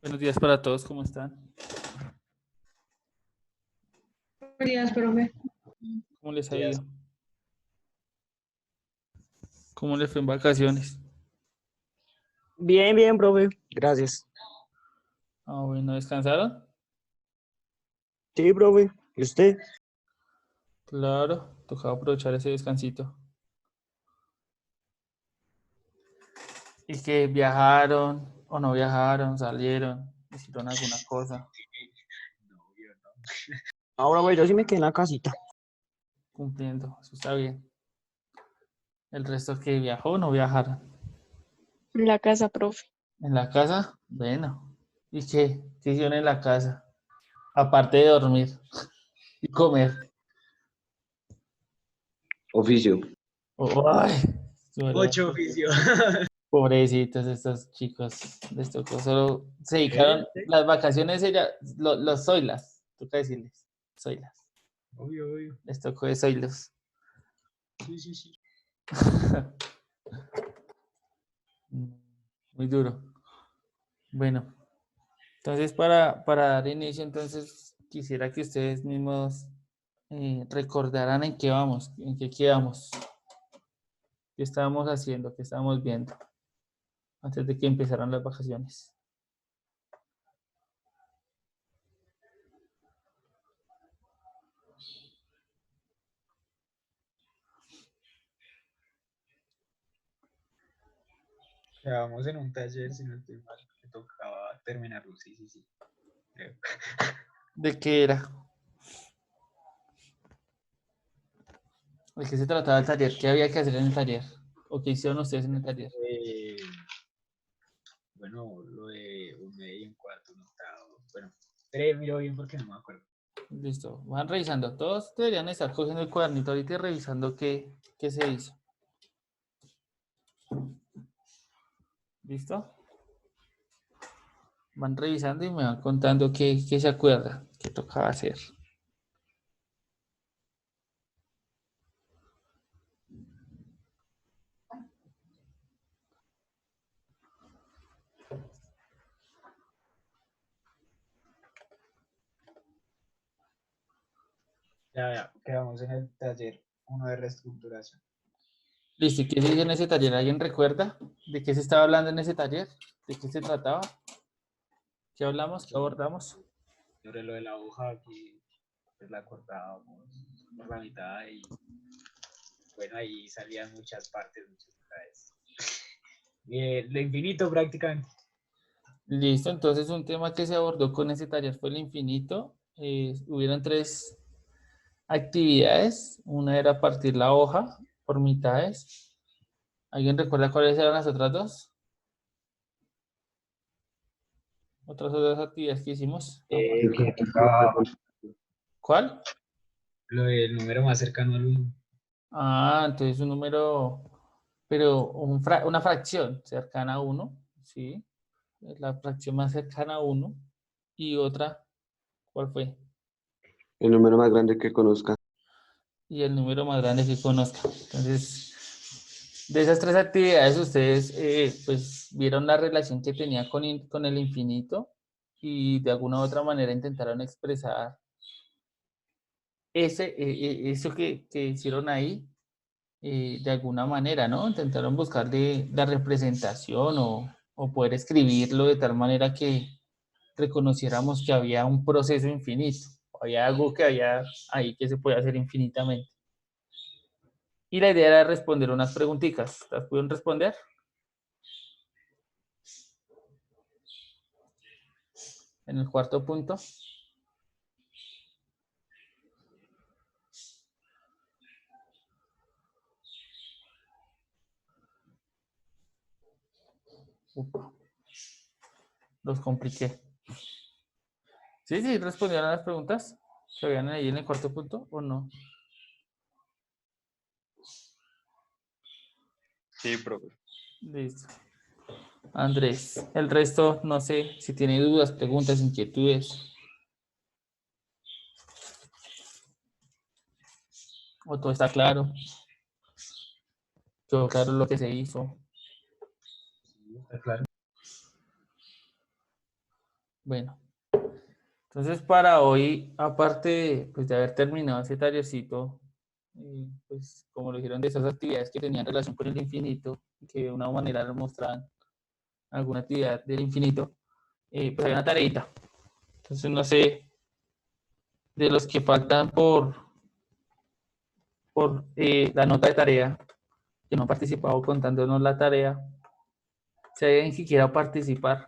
Buenos días para todos, ¿cómo están? Buenos días, profe. ¿Cómo les ha ido? ¿Cómo les fue en vacaciones? Bien, bien, profe. Gracias. Ah, bueno, ¿descansaron? Sí, profe. ¿Y usted? Claro, tocaba aprovechar ese descansito. ¿Y que viajaron o no viajaron, salieron, hicieron alguna cosa, Ahora, profe, yo sí me quedé en la casita. cumpliendo? Eso está bien. ¿El resto que viajó o no viajaron? La casa, profe. ¿En la casa? Bueno. ¿Y qué hicieron en la casa? Aparte de dormir y comer. Oficio. Ay, Ocho oficio. pobrecitos estos chicos, les tocó solo, se dedicaron, las vacaciones los zoilas, toca decirles, zoilas, Obvio. les tocó de zoilos. Sí. Muy duro. Bueno, entonces para dar inicio, entonces quisiera que ustedes mismos recordaran en qué vamos, en qué quedamos, qué estábamos haciendo, qué estábamos viendo, antes de que empezaran las vacaciones. Quedamos en un taller, si no estoy mal, que tocaba terminarlo. Sí. Creo. ¿De qué era? ¿De qué se trataba el taller? ¿Qué había que hacer en el taller? ¿O qué hicieron ustedes en el taller? Bueno, lo de un medio y un cuarto, un octavo. Bueno, tres miro bien porque no me acuerdo. Listo, van revisando. Todos deberían estar cogiendo el cuadernito ahorita y revisando qué se hizo. ¿Listo? Van revisando y me van contando qué se acuerda, qué tocaba hacer. Ya, quedamos en el taller uno de reestructuración. Listo, ¿y qué se hizo en ese taller? ¿Alguien recuerda de qué se estaba hablando en ese taller? ¿De qué se trataba? ¿Qué hablamos? ¿Qué abordamos? Sobre lo de la hoja que pues, la cortábamos por la mitad y bueno, ahí salían muchas partes, muchas detalles. Lo infinito prácticamente. Listo, entonces un tema que se abordó con ese taller fue el infinito. Hubieron tres actividades. Una era partir la hoja por mitades. ¿Alguien recuerda cuáles eran las otras dos? Otras dos actividades que hicimos. Que tocaba ¿Cuál? lo del número más cercano al 1. Ah, entonces un número, pero una fracción cercana a 1, ¿sí? Es la fracción más cercana a 1. Y otra, ¿cuál fue? El número más grande que conozca. Y el número más grande que conozca. Entonces, de esas tres actividades, ustedes pues vieron la relación que tenía con el infinito y de alguna u otra manera intentaron expresar eso que hicieron ahí de alguna manera, ¿no? Intentaron buscarle la representación o poder escribirlo de tal manera que reconociéramos que había un proceso infinito, había algo que había ahí que se puede hacer infinitamente. Y la idea era responder unas preguntitas. ¿Las pudieron responder? En el cuarto punto. Upa, los compliqué. Sí, respondieron a las preguntas que habían ahí en el cuarto punto o no. Sí, profe. Listo. Andrés, el resto no sé si tiene dudas, preguntas, inquietudes. O todo está claro. Todo claro lo que se hizo. Sí, está claro. Bueno, entonces para hoy, aparte pues, de haber terminado ese tallercito, pues como lo dijeron de esas actividades que tenían relación con el infinito, que de una manera mostraban alguna actividad del infinito, pues hay una tareita. Entonces no sé, de los que faltan por la nota de tarea, que no han participado contándonos la tarea, si hay alguien que quiera participar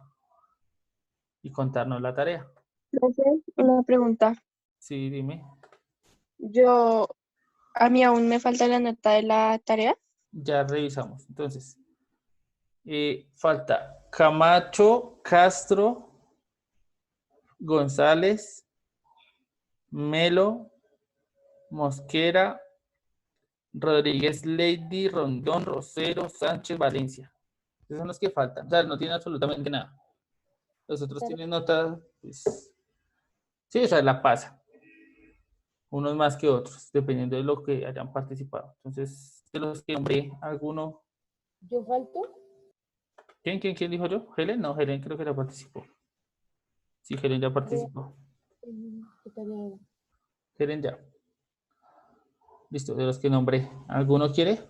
y contarnos la tarea. Profe, una pregunta. Sí, dime. A mí aún me falta la nota de la tarea. Ya revisamos. Entonces, falta Camacho, Castro, González, Melo, Mosquera, Rodríguez, Lady, Rondón, Rosero, Sánchez, Valencia. Esos son los que faltan. O sea, no tienen absolutamente nada. Los otros tienen nota, pues, sí, o sea, la pasa. Unos más que otros, dependiendo de lo que hayan participado. Entonces, de los que nombré, alguno. ¿Yo falto? ¿Quién dijo yo? ¿Helen? No, Helen creo que ya participó. Sí, Helen ya participó. ¿Qué tarea era? Helen ya. Listo, de los que nombré. ¿Alguno quiere?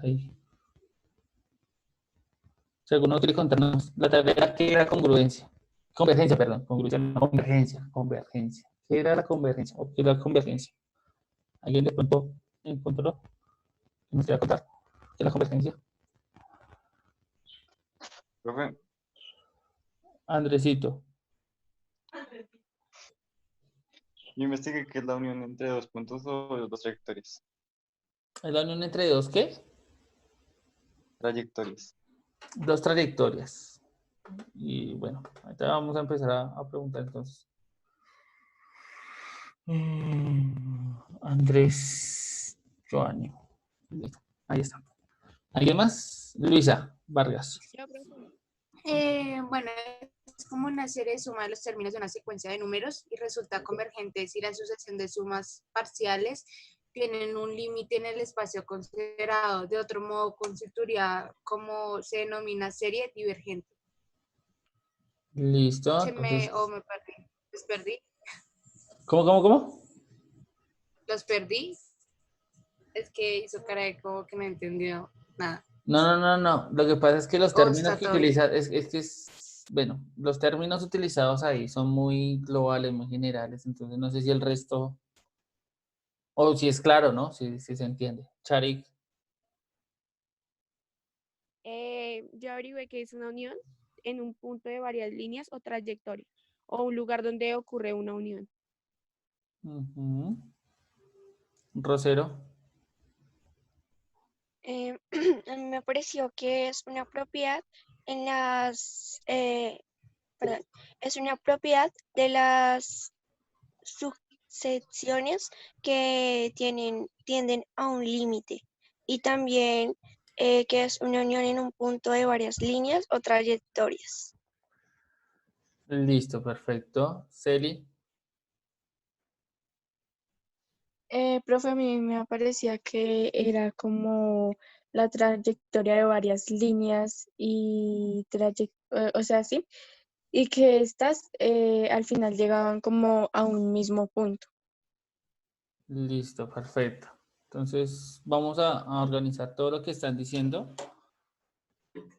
Ahí. Si alguno quiere contarnos la tarea, ¿qué era congruencia? Convergencia, perdón. Congruencia, no, convergencia. ¿Qué era la convergencia? ¿O qué era la convergencia? ¿Alguien de pronto encontró? ¿Qué nos quiera contar? ¿Qué es la convergencia? Profe, Andresito. yo investigué qué es la unión entre dos puntos o dos trayectorias. ¿Es la unión entre dos qué? Trayectorias. Dos trayectorias. Y bueno, ahorita vamos a empezar a preguntar entonces. Andrés Joanny. Ahí está. ¿Alguien más? Luisa Vargas. Bueno, es como una serie de suma de los términos de una secuencia de números y resulta convergente si la sucesión de sumas parciales tienen un límite en el espacio considerado. De otro modo, constituiría como se denomina serie divergente. Listo. Me perdí. ¿Los perdí? ¿Cómo? ¿Los perdí? Es que hizo cara de como que no entendió nada. No. Lo que pasa es que los términos está que todo bien. utiliza, bueno, los términos utilizados ahí son muy globales, muy generales, entonces no sé si el resto, o si es claro, ¿no? Si se entiende. Charik. Yo averigué que es una unión en un punto de varias líneas o trayectoria, o un lugar donde ocurre una unión. Rosero. A mí me pareció que es una propiedad en las, perdón, es una propiedad de las sucesiones que tienden a un límite y también que es una unión en un punto de varias líneas o trayectorias. Listo, perfecto. Celi. Profe, a mí me parecía que era como la trayectoria de varias líneas y o sea, sí, y que estas al final llegaban como a un mismo punto. Listo, perfecto. Entonces vamos a organizar todo lo que están diciendo,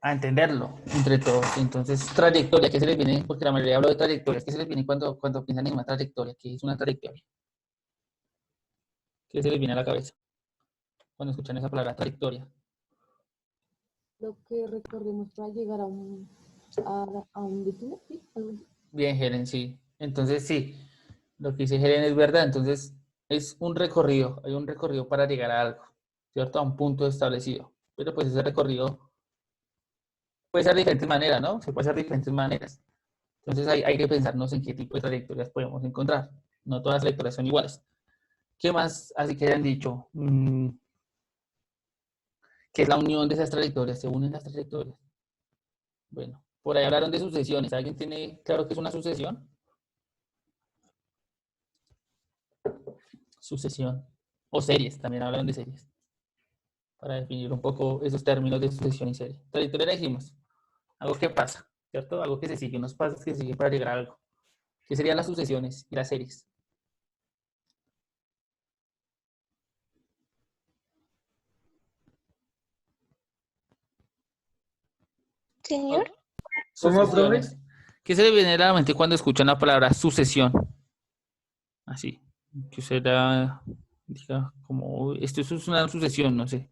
a entenderlo entre todos. Entonces, trayectoria, ¿qué se les viene? Porque la mayoría hablo de trayectorias. ¿Qué se les viene cuando piensan en una trayectoria? ¿Qué es una trayectoria? ¿Qué se les viene a la cabeza cuando escuchan esa palabra, trayectoria? Lo que recorremos para llegar a un destino, ¿sí? ¿Algo así? Bien, Helen, sí. Entonces, sí, lo que dice Helen es verdad. Entonces, es un recorrido, hay un recorrido para llegar a algo, ¿cierto? A un punto establecido. Pero pues ese recorrido puede ser de diferentes maneras, ¿no? Se puede hacer de diferentes maneras. Entonces, hay que pensarnos en qué tipo de trayectorias podemos encontrar. No todas las trayectorias son iguales. ¿Qué más? Así que hayan dicho, ¿qué es la unión de esas trayectorias? ¿Se unen las trayectorias? Bueno, por ahí hablaron de sucesiones. ¿Alguien tiene claro qué es una sucesión? Sucesión. O series, también hablan de series. Para definir un poco esos términos de sucesión y serie. Trayectoria la dijimos. algo que pasa, ¿cierto? Algo que se sigue, unos pasos que se siguen para llegar a algo. ¿Qué serían las sucesiones y las series? Señor, ¿Cómo, profe? Sucesiones. ¿Qué se le viene a la mente cuando escuchan la palabra sucesión? Así, que usted diga como, "Uy, esto es una sucesión, no sé.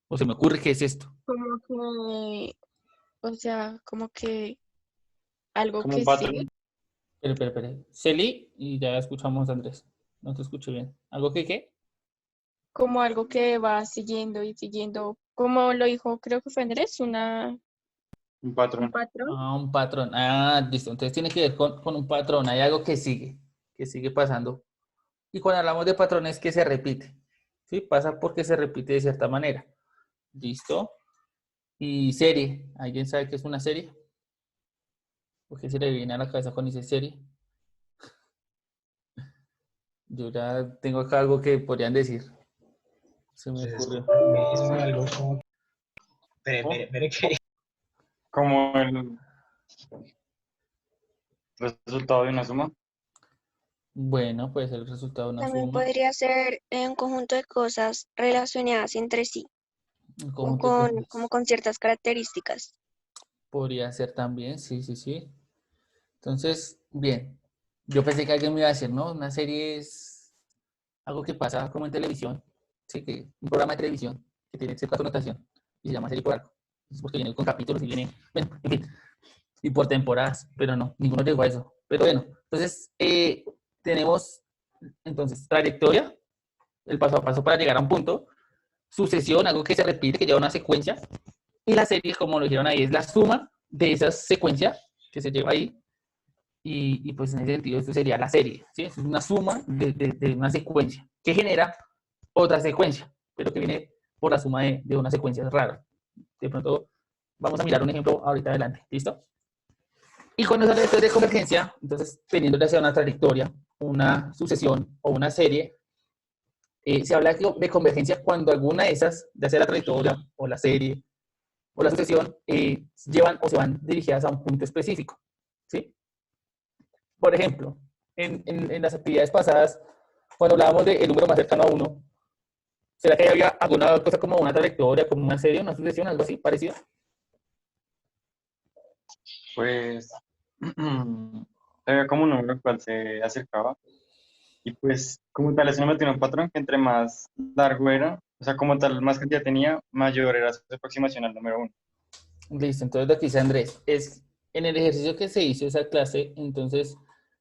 O se me ocurre que es esto. Como que, o sea, como que algo Como un que patrón. sigue, Espera. Celi, y ya escuchamos a Andrés. No te escucho bien. ¿Algo que qué? como algo que va siguiendo y siguiendo, como lo dijo, creo que fue Andrés, Un un patrón. patrón. Ah, un patrón. Ah, listo. Entonces tiene que ver con un patrón. Hay algo que sigue pasando. Y cuando hablamos de patrones, que se repite. ¿Sí? Pasa porque se repite de cierta manera. ¿Listo? Y serie. ¿Alguien sabe qué es una serie? ¿O qué se le viene a la cabeza cuando dice serie? Yo ya tengo acá algo que podrían decir. Se me Entonces, ocurrió. es algo como... Espere que... Como el resultado de una suma. Bueno, puede ser el resultado de una también suma. podría ser un conjunto de cosas relacionadas entre sí, Un como conjunto de como cosas. con ciertas características. Podría ser también, sí. Entonces, bien. Yo pensé que alguien me iba a decir, ¿no? Una serie es algo que pasa como en televisión. Sí, que un programa de televisión que tiene cierta connotación y se llama serie por algo. Es porque viene con capítulos y viene, bueno, en fin, y por temporadas, pero no, ninguno llegó a eso. Pero bueno, entonces tenemos entonces trayectoria, el paso a paso para llegar a un punto, sucesión, algo que se repite, que lleva una secuencia, y la serie, como lo dijeron ahí, es la suma de esa secuencia que se lleva ahí, y pues en ese sentido esto sería la serie, ¿sí? Es una suma de una secuencia que genera otra secuencia, pero que viene por la suma de una secuencia rara. De pronto vamos a mirar un ejemplo ahorita adelante, ¿listo? Y cuando se habla de convergencia, entonces teniendo ya sea una trayectoria, una sucesión o una serie, se habla de convergencia cuando alguna de esas, ya sea la trayectoria o la serie o la sucesión, llevan o se van dirigidas a un punto específico, ¿sí? Por ejemplo, en las actividades pasadas, cuando hablábamos del número más cercano a uno, ¿será que había alguna cosa como una trayectoria, como una serie, una sucesión, algo así parecido? Pues había como un número al cual se acercaba. Y pues como tal, ese número tiene un patrón que entre más largo era, o sea, como tal, más cantidad tenía, mayor era su aproximación al número 1. Listo, entonces lo que dice Andrés es, en el ejercicio que se hizo esa clase, entonces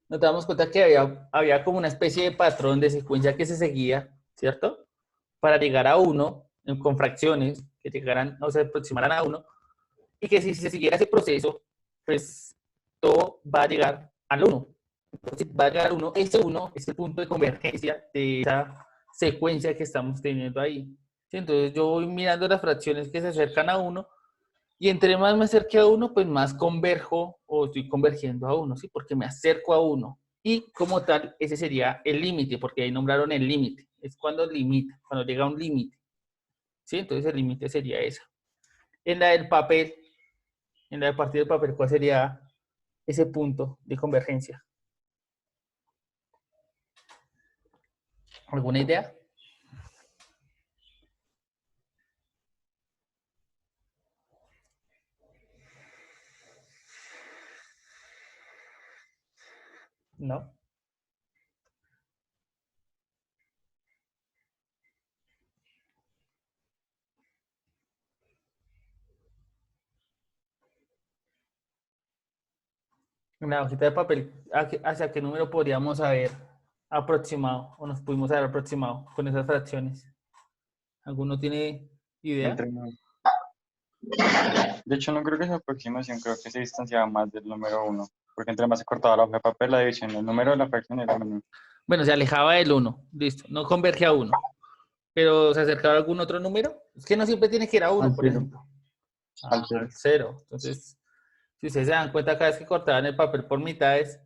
nos damos cuenta que había como una especie de patrón de secuencia que se seguía, ¿cierto? Para llegar a uno, con fracciones que llegaran o se aproximaran a uno, y que si se siguiera ese proceso, pues todo va a llegar al 1. Entonces va a llegar al 1, ese 1 es el punto de convergencia de esa secuencia que estamos teniendo ahí. ¿Sí? Entonces yo voy mirando las fracciones que se acercan a 1, y entre más me acerque a 1, pues más converjo o estoy convergiendo a 1, ¿sí? Porque me acerco a 1. Y como tal, ese sería el límite, porque ahí nombraron el límite. Es cuando limita, cuando llega a un límite. ¿Sí? Entonces el límite sería esa. En la del papel, en la de partir del papel, ¿cuál sería ese punto de convergencia? ¿Alguna idea? ¿No? En la hojita de papel, ¿hacia qué número podríamos haber aproximado o nos pudimos haber aproximado con esas fracciones? ¿Alguno tiene idea? Entre más. De hecho, no creo que esa aproximación, creo que se distanciaba más del número 1, porque entre más se cortaba la hoja de papel, la división, el número de la fracción era menor. Bueno, se alejaba del 1, listo, no converge a 1, pero se acercaba a algún otro número. Es que no siempre tiene que ir a 1, Al por 0. ejemplo. Al 0. Al 0. Entonces, si ustedes se dan cuenta, cada vez que cortaban el papel por mitades,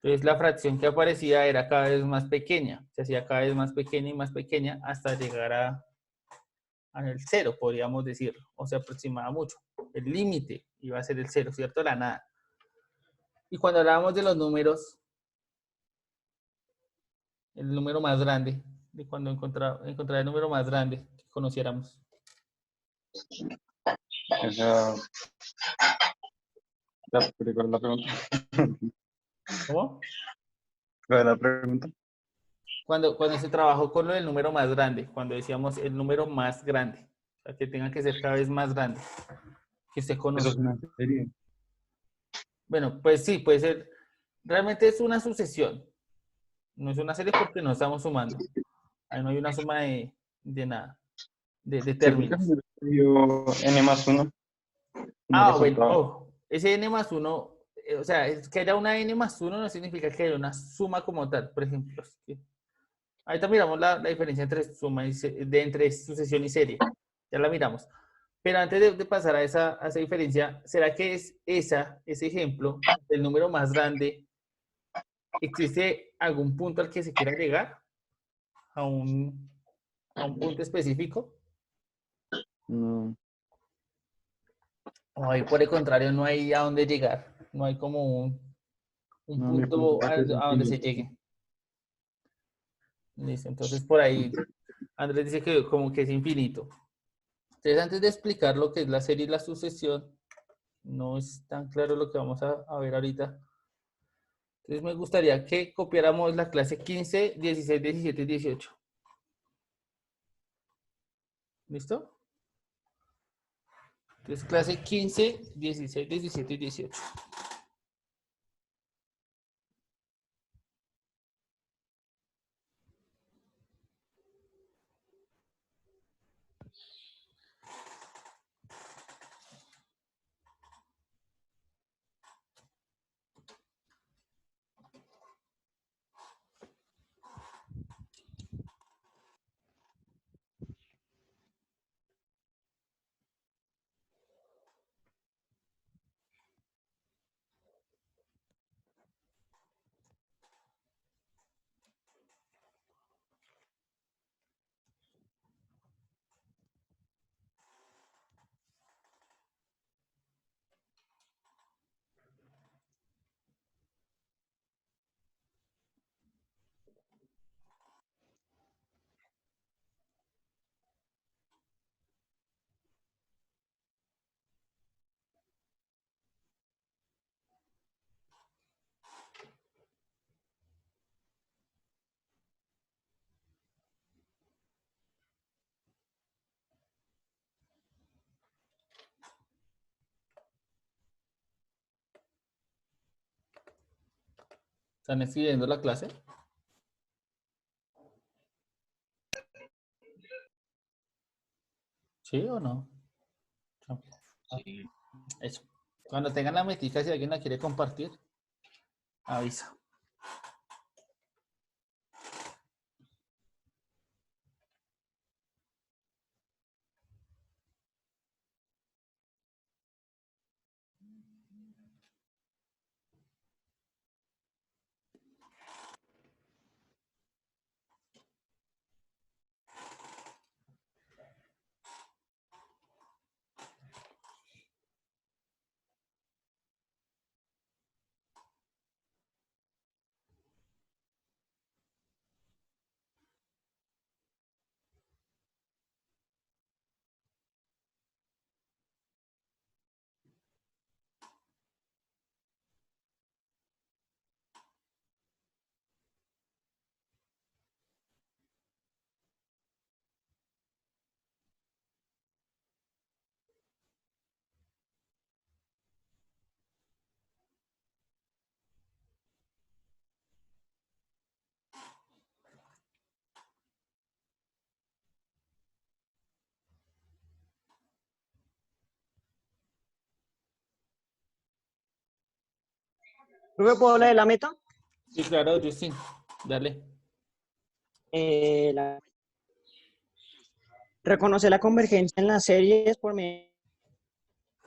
entonces la fracción que aparecía era cada vez más pequeña, se hacía cada vez más pequeña y más pequeña hasta llegar al 0, podríamos decirlo, o se aproximaba mucho. El límite iba a ser el 0, ¿cierto? La nada. Y cuando hablábamos de los números, el número más grande, de cuando encontrar el número más grande que conociéramos. O sea, ¿cuál es la pregunta? ¿Cómo? ¿Cuál es la pregunta? Cuando se trabajó con lo del número más grande, cuando decíamos el número más grande, o sea, que tenga que ser cada vez más grande, que usted Eso conoce. es una serie. Bueno, pues sí, puede ser. Realmente es una sucesión. No es una serie porque no estamos sumando. Ahí no hay una suma de nada, de Sí, porque términos. me dio n+1. Ah, bueno, ese n+1, o sea, es que haya una n+1 no significa que haya una suma como tal, por ejemplo. ¿Sí? Ahorita miramos la diferencia entre suma entre sucesión y serie. Ya la miramos. Pero antes de pasar a esa diferencia, ¿será que es ese ejemplo del número más grande? ¿Existe algún punto al que se quiera llegar? ¿A un punto específico? No. O ahí, por el contrario, no hay a dónde llegar. No hay como un No, mi punto punto a es donde se infinito. llegue. Listo. Entonces, por ahí, Andrés dice que como que es infinito. Entonces, antes de explicar lo que es la serie y la sucesión, no es tan claro lo que vamos a ver ahorita. Entonces, me gustaría que copiáramos la clase 15, 16, 17 y 18. ¿Listo? Entonces, clase 15, 16, 17 y 18. ¿Están escribiendo la clase? ¿Sí o no? Sí. Eso. Cuando tengan la metica, si alguien la quiere compartir, avisa. ¿Profe, puedo leer la meta? Sí, claro, Justin. Dale. Reconocer la convergencia en las series por medio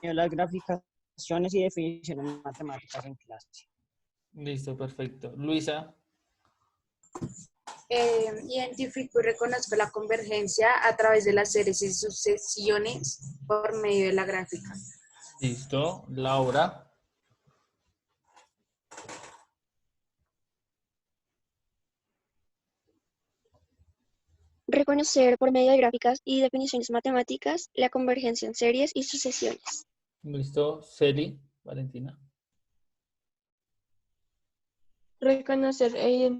de las graficaciones y definiciones matemáticas en clase. Listo, perfecto. Luisa. Identifico y reconozco la convergencia a través de las series y sucesiones por medio de la gráfica. Listo. Laura. Reconocer por medio de gráficas y definiciones matemáticas la convergencia en series y sucesiones. Listo. Celi. Valentina. Reconocer e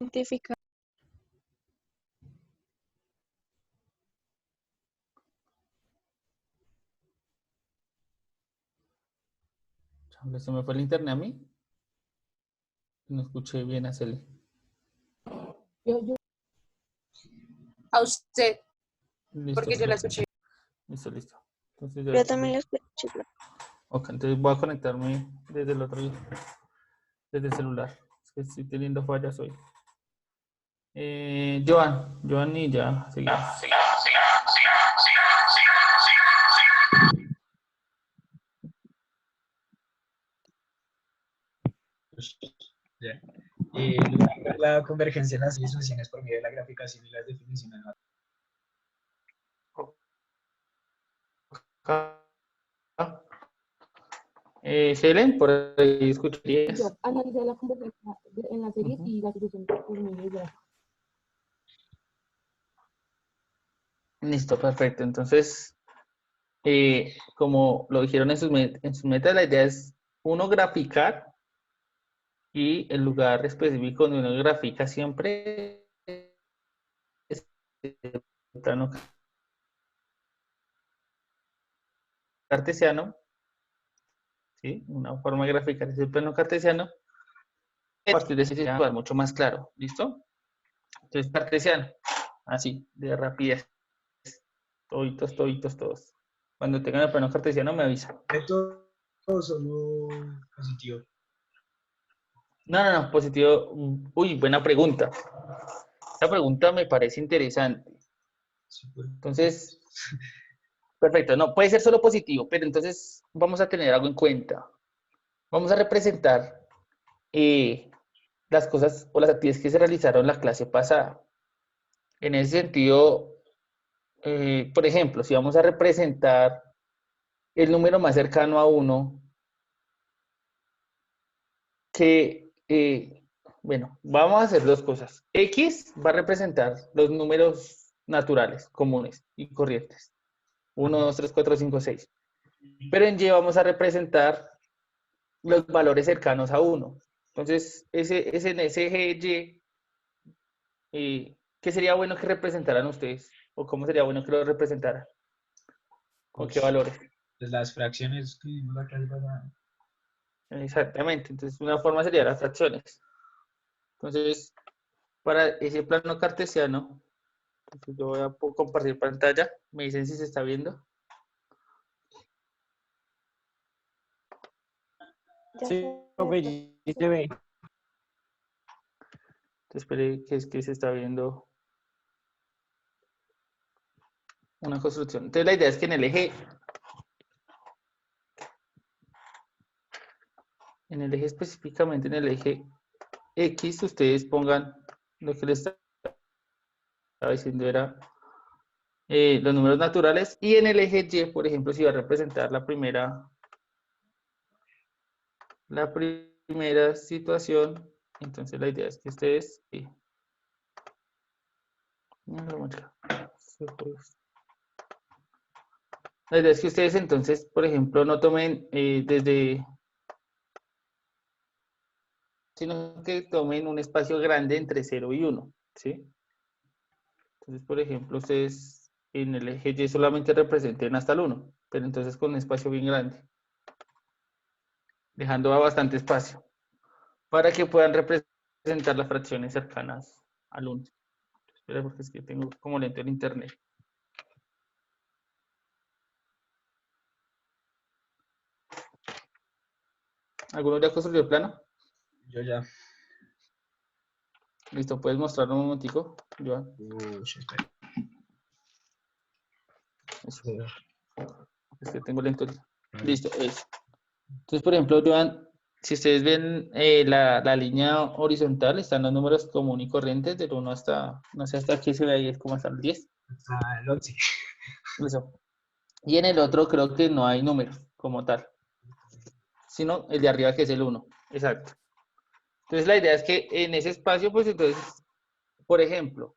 identificar. Chale, se me fue el internet a mí. No escuché bien a Celi. Yo, A usted, Listo. porque yo la escuché. Listo, listo. Entonces Yo también lo escucho. ok, entonces voy a conectarme desde el otro, desde el celular. Es que estoy teniendo fallas hoy. Joan y ya seguimos. Ya. La convergencia en las soluciones por medio de la graficación y las definiciones. Selen, por ahí escucharías. yo analicé la convergencia en las series y la sucesión por medio de gráficas. Listo, perfecto. Entonces, como lo dijeron en sus metas, la idea es uno graficar y el lugar específico donde uno grafica siempre es el plano cartesiano, ¿sí? Una forma de graficar es el plano cartesiano. A partir de ese se va a ver mucho más claro, ¿listo? Entonces, cartesiano, así, de rapidez. Todos. Cuando tengan el plano cartesiano me avisan. Todo solo positivo. No, positivo. Uy, buena pregunta. Esta pregunta me parece interesante. Entonces, perfecto, no, puede ser solo positivo, pero entonces vamos a tener algo en cuenta. Vamos a representar las cosas o las actividades que se realizaron la clase pasada. En ese sentido, por ejemplo, si vamos a representar el número más cercano a 1, bueno, vamos a hacer dos cosas. X va a representar los números naturales, comunes y corrientes. 1, 2, 3, 4, 5, 6. Pero en Y vamos a representar los valores cercanos a 1. Entonces, en ese eje Y, ¿qué sería bueno que representaran ustedes? ¿O cómo sería bueno que lo representaran? ¿Con qué valores? Pues las fracciones que vimos la clase pasada. Exactamente. Entonces, una forma sería las fracciones. Entonces, para ese plano cartesiano, entonces yo voy a compartir pantalla. Me dicen si se está viendo. Sí, ok, sí se ve. Entonces, espere que es que se está viendo una construcción. Entonces, la idea es que en el eje específicamente en el eje X, ustedes pongan lo que les estaba diciendo era los números naturales, y en el eje Y, por ejemplo, si va a representar la primera situación, entonces la idea es que ustedes la idea es que ustedes entonces, por ejemplo, no tomen sino que tomen un espacio grande entre 0 y 1, ¿sí? Entonces, por ejemplo, ustedes en el eje Y solamente representen hasta el 1, pero entonces con un espacio bien grande, dejando bastante espacio, para que puedan representar las fracciones cercanas al 1. Espera, porque es que tengo como lento el internet. ¿Alguno ya construyó el plano? Yo ya. Listo, ¿puedes mostrarlo un momentico, Joan? Espera. Eso. Es que tengo lento. Listo, eso. Entonces, por ejemplo, Joan, Si ustedes ven la línea horizontal, están los números comunes y corrientes del 1 hasta, no sé hasta qué se ve ahí, es como hasta el 10. Ah, el 11. Eso. Y en el otro creo que no hay números como tal, sino el de arriba que es el 1. Exacto. Entonces la idea es que en ese espacio, pues entonces, por ejemplo,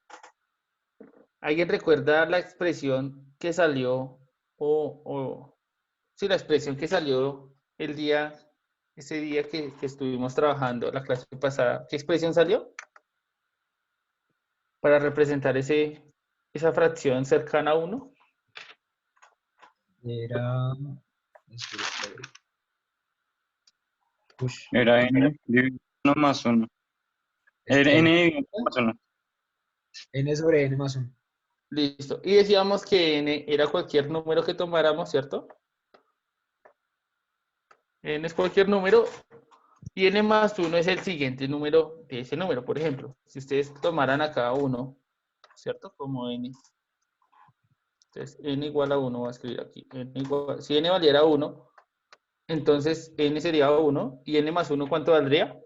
¿alguien recuerda la expresión que salió sí, la expresión que salió ese día que estuvimos trabajando la clase pasada? ¿Qué expresión salió? Para representar esa fracción cercana a 1. Era. Ush, Era n dividido 1 más 1. Era este, n dividido 1 más 1. n sobre n más 1. Listo. Y decíamos que n era cualquier número que tomáramos, ¿cierto? N es cualquier número y n más 1 es el siguiente número de ese número. Por ejemplo, si ustedes tomaran acá 1, ¿cierto? Como n. Entonces, n igual a 1, voy a escribir aquí. Si n valiera 1, entonces n sería 1 y n más 1, ¿cuánto valdría?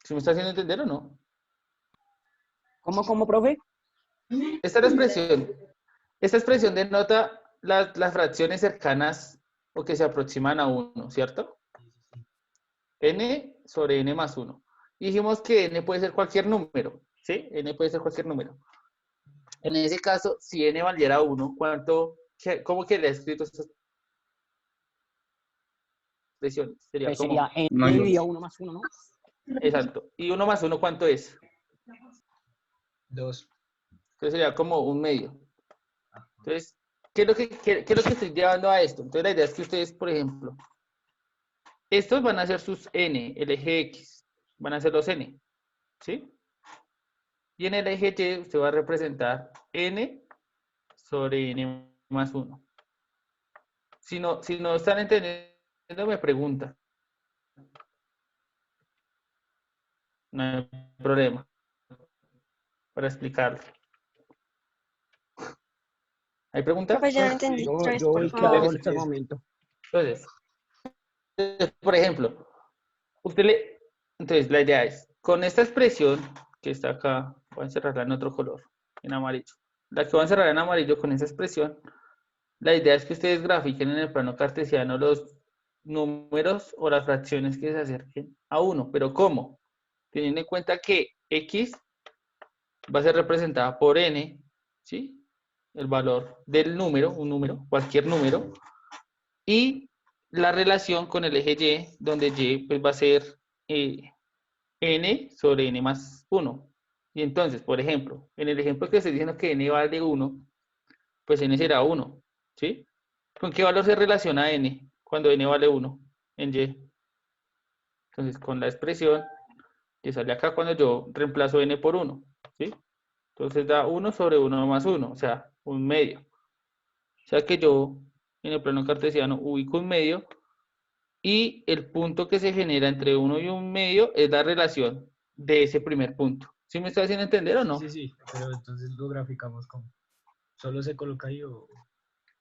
¿Sí me está haciendo entender o no? ¿Cómo, profe? Esta es la expresión. Esta expresión denota las fracciones cercanas o que se aproximan a 1, ¿cierto? N sobre n más 1. Y dijimos que n puede ser cualquier número, ¿sí? N puede ser cualquier número. En ese caso, si n valiera 1, ¿cómo quedaría escrito esta expresión? Sería Pues como... sería n No hay dividido dos. 1 más 1, ¿no? Exacto. ¿Y 1 más 1 cuánto es? 2. Entonces sería como un medio. Entonces, ¿qué es lo que estoy llevando a esto? Entonces la idea es que ustedes, por ejemplo, estos van a ser sus n, el eje X, van a ser los n, ¿sí? Y en el eje Y usted va a representar n sobre n más 1. Si no están entendiendo, me preguntan. No hay problema para explicarlo. ¿Hay preguntas? Profe, yo no entendí. Yo, Otra vez, yo por voy favor. claro en este momento. Entonces, por ejemplo, entonces la idea es, con esta expresión que está acá, voy a encerrarla en otro color, en amarillo. La que voy a encerrar en amarillo con esa expresión, la idea es que ustedes grafiquen en el plano cartesiano los números o las fracciones que se acerquen a 1. ¿Pero cómo? Teniendo en cuenta que X va a ser representada por N, ¿sí? El valor del número, un número, cualquier número, y la relación con el eje Y, donde Y pues, va a ser n sobre n más 1. Y entonces, por ejemplo, en el ejemplo que estoy diciendo que n vale 1, pues n será 1, ¿sí? ¿Con qué valor se relaciona n cuando n vale 1 en Y? Entonces, con la expresión que sale acá cuando yo reemplazo n por 1, ¿sí? Entonces da 1 sobre 1 más 1, o sea, un medio. O sea que yo en el plano cartesiano ubico un medio y el punto que se genera entre 1 y un medio es la relación de ese primer punto. ¿Sí me está haciendo entender o no? Sí, pero entonces lo graficamos como. ¿Solo se coloca ahí o...?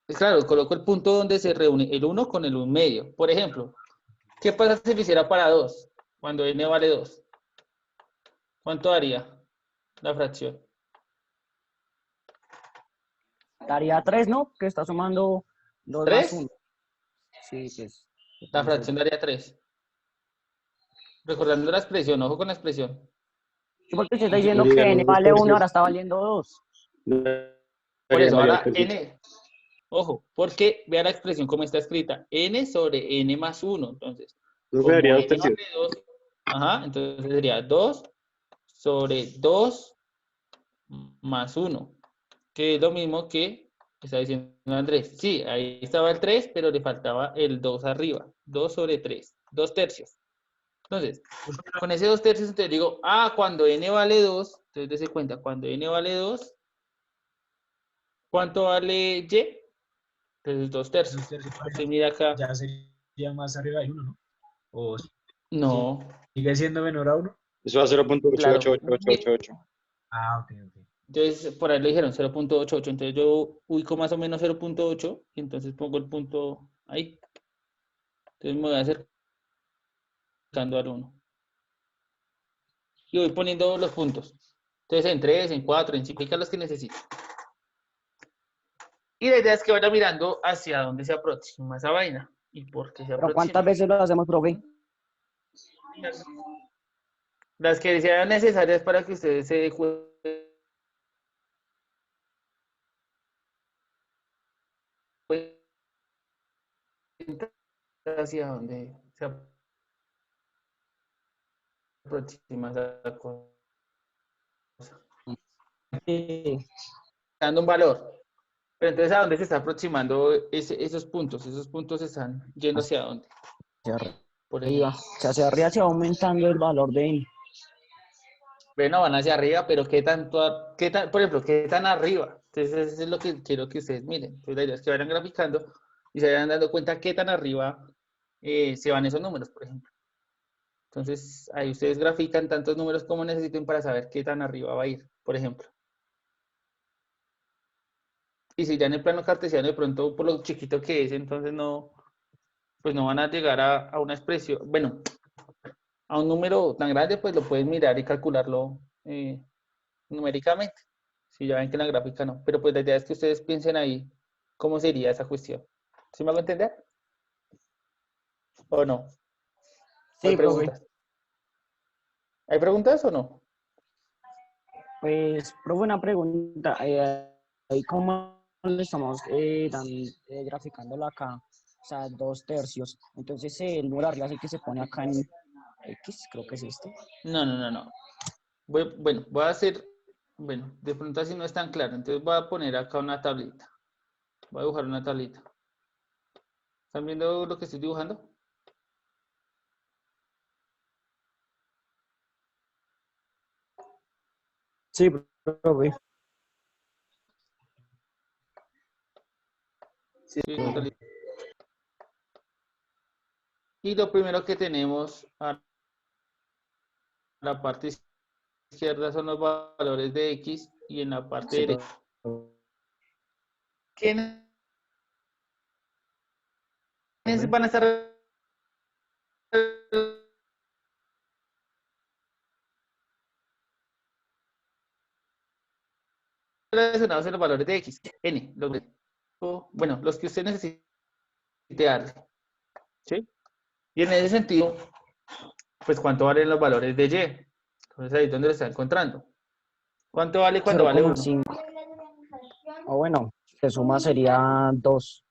Pues claro, coloco el punto donde se reúne el 1 con el 1 medio. Por ejemplo, ¿qué pasa si lo hiciera para 2? Cuando n vale 2. ¿Cuánto daría la fracción? Daría 3, ¿no? Que está sumando 2 más ¿3? 1. Sí, pues. La fracción daría 3. Recordando la expresión, ojo con la expresión. Sí, porque se está diciendo Daría que n los 2 vale 1, ahora tercios. está valiendo 2. Por Daría eso, mayor ahora tercios. n, ojo, porque vea la expresión como está escrita, n sobre n más 1. Entonces, No como daría 2 n tercios. vale 2, ajá, entonces sería 2 sobre 2 más 1, que es lo mismo que está diciendo Andrés. Sí, ahí estaba el 3, pero le faltaba el 2 arriba. 2 sobre 3, 2 tercios. Entonces, con ese 2 tercios, entonces digo, cuando n vale 2, entonces dése cuenta, cuando n vale 2, ¿cuánto vale y? Entonces 2 tercios. 2 tercios. Usted mira acá. Ya sería más arriba de 1, ¿no? ¿O No, sigue siendo menor a 1? Eso va a claro. 0.88888. Ah, ok. Entonces, por ahí le dijeron 0.88. Entonces yo ubico más o menos 0.8 y entonces pongo el punto ahí. Entonces me voy acercando al 1. Y voy poniendo los puntos. Entonces en 3, en 4, en 5, los que necesito. Y la idea es que vaya mirando hacia dónde se aproxima esa vaina. ¿Y por qué se Pero aproxima? ¿cuántas veces lo hacemos, profe? Las que sean necesarias para que ustedes se den cuenta hacia dónde se aproxima esa cosa. Dando un valor. Pero entonces, ¿a dónde se está aproximando esos puntos? Esos puntos están yendo hacia dónde. Hacia Por arriba. ejemplo. O sea, hacia arriba se va aumentando el valor de n. Bueno, van hacia arriba, pero ¿qué tanto, por ejemplo, qué tan arriba? Entonces, eso es lo que quiero que ustedes miren. Entonces, la idea es que vayan graficando y se vayan dando cuenta qué tan arriba se van esos números, por ejemplo. Entonces, ahí ustedes grafican tantos números como necesiten para saber qué tan arriba va a ir, por ejemplo. Y si ya en el plano cartesiano, de pronto, por lo chiquito que es, entonces no, pues no van a llegar a una expresión, bueno, a un número tan grande, pues lo pueden mirar y calcularlo numéricamente. Si ya ven que en la gráfica no. Pero pues la idea es que ustedes piensen ahí cómo sería esa cuestión. ¿Sí me hago entender? ¿O no? Sí, ¿Hay profe. preguntas? ¿Hay preguntas o no? Pues, profe, una pregunta. Ahí cómo le estamos graficándolo acá. O sea, 2/3. Entonces, el número arriba es el que se pone acá en X, creo que es este. No. Bueno, voy a hacer, bueno, de pronto así no es tan claro. Entonces voy a poner acá una tablita. Voy a dibujar una tablita. ¿Están viendo lo que estoy dibujando? Sí, profe. Sí, una tablita. Y lo primero que tenemos a la parte izquierda son los valores de X y en la parte Sí, derecha. ¿Quiénes van a estar relacionados en los valores de X? N, bueno, los que usted necesite darle. ¿Sí? Y en ese sentido, pues ¿cuánto valen los valores de Y? Entonces ahí es donde lo está encontrando. ¿Cuánto vale cuando vale 1? 0,5. O bueno, que suma sería 2.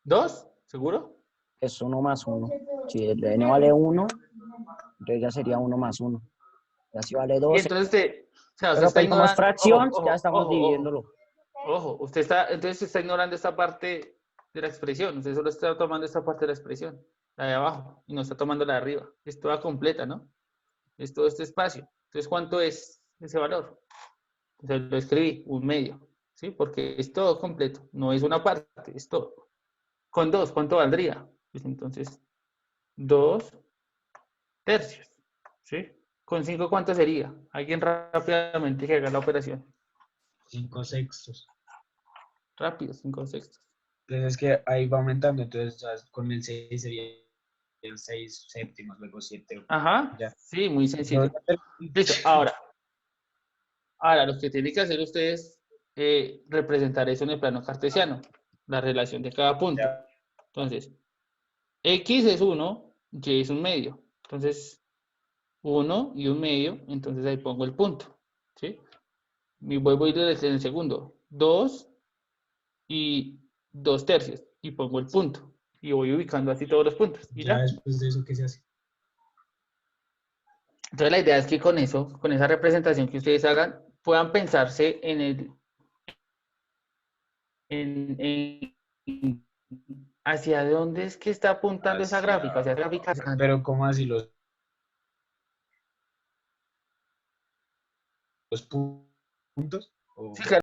¿2? ¿Seguro? Es 1 más 1. Si el n vale 1, entonces ya sería 1 más 1. Ya si vale Y 2. entonces usted Pero está pues como es ignorando. fracción, ya estamos dividiéndolo. Ojo, entonces está ignorando esta parte de la expresión. Usted solo está tomando esta parte de la expresión, la de abajo, y no está tomando la de arriba. Es toda completa, ¿no? Es todo este espacio. Entonces, ¿cuánto es ese valor? Entonces lo escribí, 1/2, ¿sí? Porque es todo completo, no es una parte, es todo. Con 2, ¿cuánto valdría? Pues entonces, 2/3, ¿sí? Con 5, ¿cuánto sería? Alguien rápidamente que haga la operación. 5/6. Rápido, 5/6. Entonces es que ahí va aumentando, entonces ya con el 6 sería el 6/7, luego 7. Ajá, Ya. sí, muy sencillo. Listo, ahora lo que tienen que hacer ustedes es representar eso en el plano cartesiano, la relación de cada punto. Ya. Entonces, X es 1, Y es 1/2. Entonces, 1 y 1/2, entonces ahí pongo el punto, ¿sí? Y vuelvo a ir en el segundo, 2 y 2/3, y pongo el punto. Y voy ubicando así todos los puntos. ¿Y Ya ya? después de eso, ¿qué se hace? Entonces la idea es que con eso, con esa representación que ustedes hagan, puedan pensarse hacia dónde es que está apuntando esa gráfica, hacia esa gráfica. Pero ¿cómo así los puntos? Sí, claro.